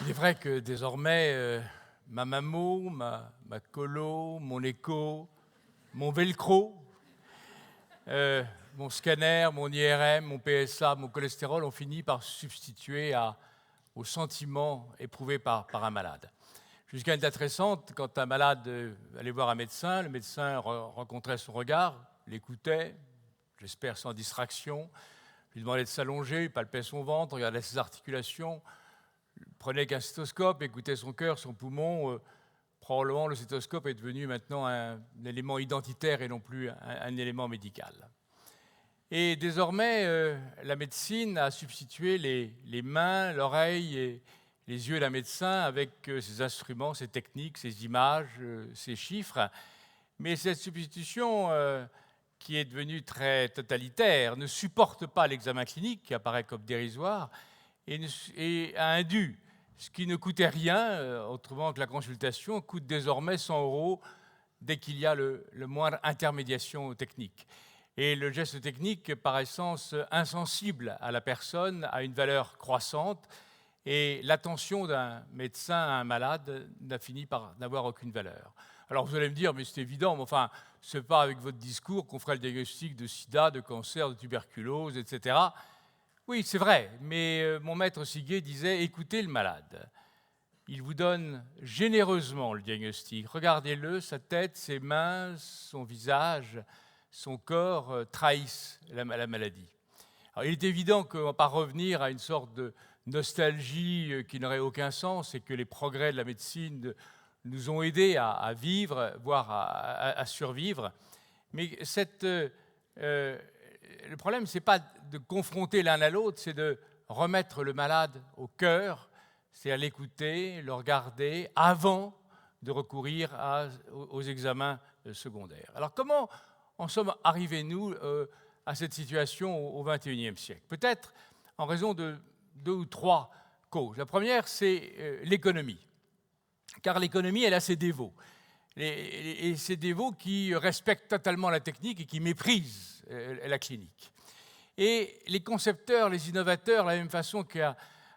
Il est vrai que désormais, ma Mamo, ma colo, mon écho, mon velcro, mon scanner, mon IRM, mon PSA, mon cholestérol ont fini par se substituer aux sentiments éprouvés par un malade. Jusqu'à une date récente, quand un malade allait voir un médecin, le médecin rencontrait son regard, l'écoutait, j'espère sans distraction, lui demandait de s'allonger, il palpait son ventre, regardait ses articulations, prenait qu'un stéthoscope, écoutait son cœur, son poumon. Probablement, le stéthoscope est devenu maintenant un élément identitaire et non plus un élément médical. Et désormais, la médecine a substitué les mains, l'oreille et les yeux d'un médecin avec ses instruments, ses techniques, ses images, ses chiffres. Mais cette substitution, qui est devenue très totalitaire, ne supporte pas l'examen clinique, qui apparaît comme dérisoire, et a indu ce qui ne coûtait rien, autrement que la consultation, coûte désormais 100 € dès qu'il y a le moindre intermédiation technique. Et le geste technique, par essence insensible à la personne, a une valeur croissante, et l'attention d'un médecin à un malade n'a fini par n'avoir aucune valeur. Alors vous allez me dire, mais c'est évident, mais enfin, ce n'est pas avec votre discours qu'on ferait le diagnostic de sida, de cancer, de tuberculose, etc. Oui, c'est vrai, mais mon maître Siguet disait « écoutez le malade ». Il vous donne généreusement le diagnostic. Regardez-le, sa tête, ses mains, son visage, son corps trahissent la maladie. Alors, il est évident qu'on ne va pas revenir à une sorte de nostalgie qui n'aurait aucun sens et que les progrès de la médecine nous ont aidés à vivre, voire à survivre. Mais le problème, ce n'est pas de confronter l'un à l'autre, c'est de remettre le malade au cœur, c'est à l'écouter, le regarder, avant de recourir aux examens secondaires. Alors comment en sommes arrivés, nous, à cette situation au XXIe siècle? Peut-être en raison de 2 ou 3 causes. La première, c'est l'économie. Car l'économie, elle a ses dévots. Et ces dévots qui respectent totalement la technique et qui méprisent la clinique. Et les concepteurs, les innovateurs, de la même façon qu'un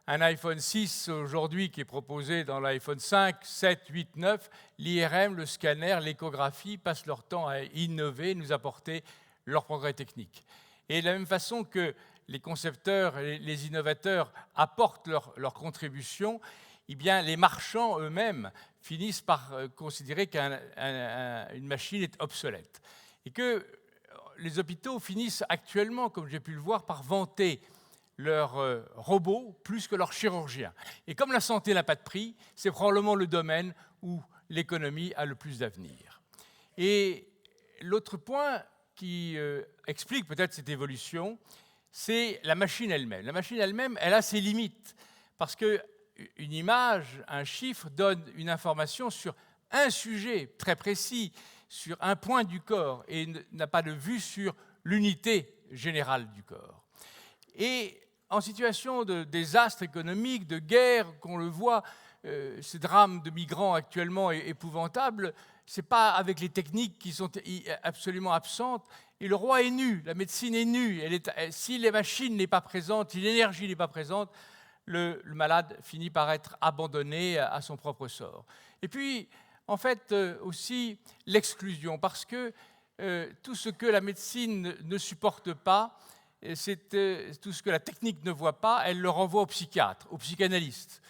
iPhone 6 aujourd'hui qui est proposé dans l'iPhone 5, 7, 8, 9, l'IRM, le scanner, l'échographie passent leur temps à innover, nous apporter leurs progrès techniques. Et de la même façon que les concepteurs et les innovateurs apportent leur contribution, eh bien, les marchands eux-mêmes finissent par considérer qu'une machine est obsolète. Et que les hôpitaux finissent actuellement, comme j'ai pu le voir, par vanter leurs robots plus que leurs chirurgiens. Et comme la santé n'a pas de prix, c'est probablement le domaine où l'économie a le plus d'avenir. Et l'autre point qui explique peut-être cette évolution, c'est la machine elle-même. La machine elle-même, elle a ses limites, parce que une image, un chiffre donne une information sur un sujet très précis, sur un point du corps, et n'a pas de vue sur l'unité générale du corps. Et en situation de désastre économique, de guerre, qu'on le voit, ces drames de migrants actuellement épouvantables, ce n'est pas avec les techniques qui sont absolument absentes. Et le roi est nu, la médecine est nue. Si les machines n'est pas présente, si l'énergie n'est pas présente, le malade finit par être abandonné à son propre sort. Et puis, en fait, aussi l'exclusion, parce que tout ce que la médecine ne supporte pas, c'est tout ce que la technique ne voit pas, elle le renvoie au psychiatre, au psychanalyste.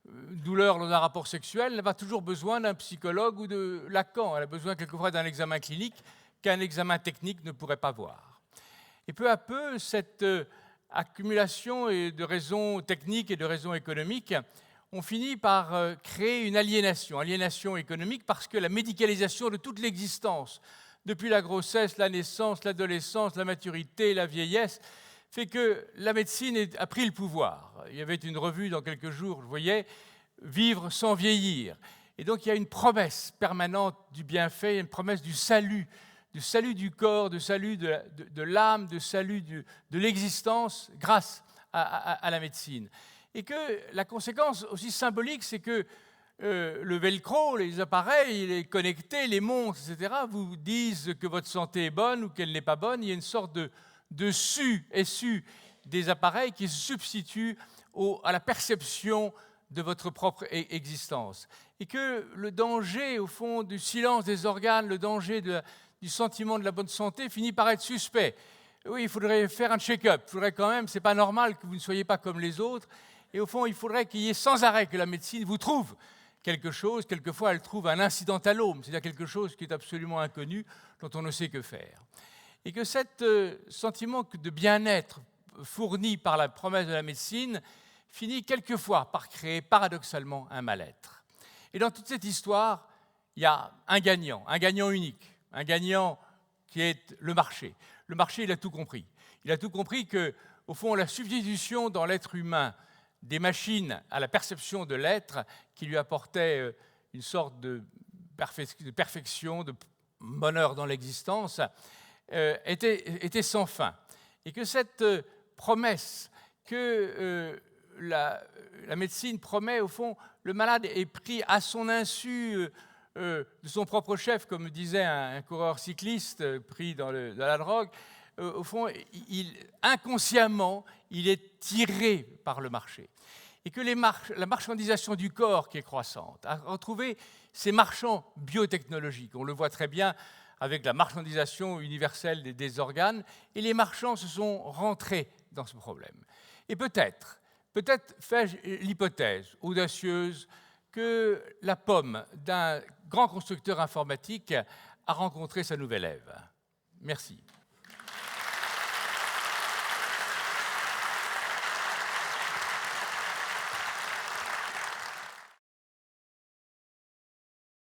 Douleur dans un rapport sexuel, elle n'a pas toujours besoin d'un psychologue ou de Lacan. Elle a besoin quelquefois d'un examen clinique qu'un examen technique ne pourrait pas voir. Et peu à peu, cette accumulation de raisons techniques et de raisons économiques, on finit par créer une aliénation économique, parce que la médicalisation de toute l'existence, depuis la grossesse, la naissance, l'adolescence, la maturité, la vieillesse, fait que la médecine a pris le pouvoir. Il y avait une revue dans quelques jours, je voyais, Vivre sans vieillir. Et donc il y a une promesse permanente du bienfait, une promesse du salut du corps, du salut de l'âme, du salut de l'existence grâce à la médecine. Et que la conséquence aussi symbolique, c'est que le velcro, les appareils, les connectés, les montres, etc., vous disent que votre santé est bonne ou qu'elle n'est pas bonne. Il y a une sorte de SU des appareils qui se substituent à la perception de votre propre existence. Et que le danger, au fond, du silence des organes, le danger du sentiment de la bonne santé finit par être suspect. Oui, il faudrait faire un check-up. Il faudrait quand même, c'est pas normal que vous ne soyez pas comme les autres. Et au fond, il faudrait qu'il y ait sans arrêt que la médecine vous trouve quelque chose. Quelquefois, elle trouve un incidentalome, c'est-à-dire quelque chose qui est absolument inconnu, dont on ne sait que faire. Et que ce sentiment de bien-être fourni par la promesse de la médecine finit quelquefois par créer paradoxalement un mal-être. Et dans toute cette histoire, il y a un gagnant unique, un gagnant qui est le marché. Le marché, il a tout compris. Il a tout compris que, au fond, la substitution dans l'être humain des machines à la perception de l'être, qui lui apportait une sorte de perfection, de bonheur dans l'existence, était sans fin. Et que cette promesse que la médecine promet, au fond, le malade est pris à son insu de son propre chef, comme disait un coureur cycliste pris dans la drogue. Au fond, inconsciemment, il est tiré par le marché. Et que la marchandisation du corps qui est croissante a retrouvé ces marchands biotechnologiques. On le voit très bien avec la marchandisation universelle des organes, et les marchands se sont rentrés dans ce problème. Et peut-être fais-je l'hypothèse audacieuse que la pomme d'un grand constructeur informatique a rencontré sa nouvelle Ève. Merci.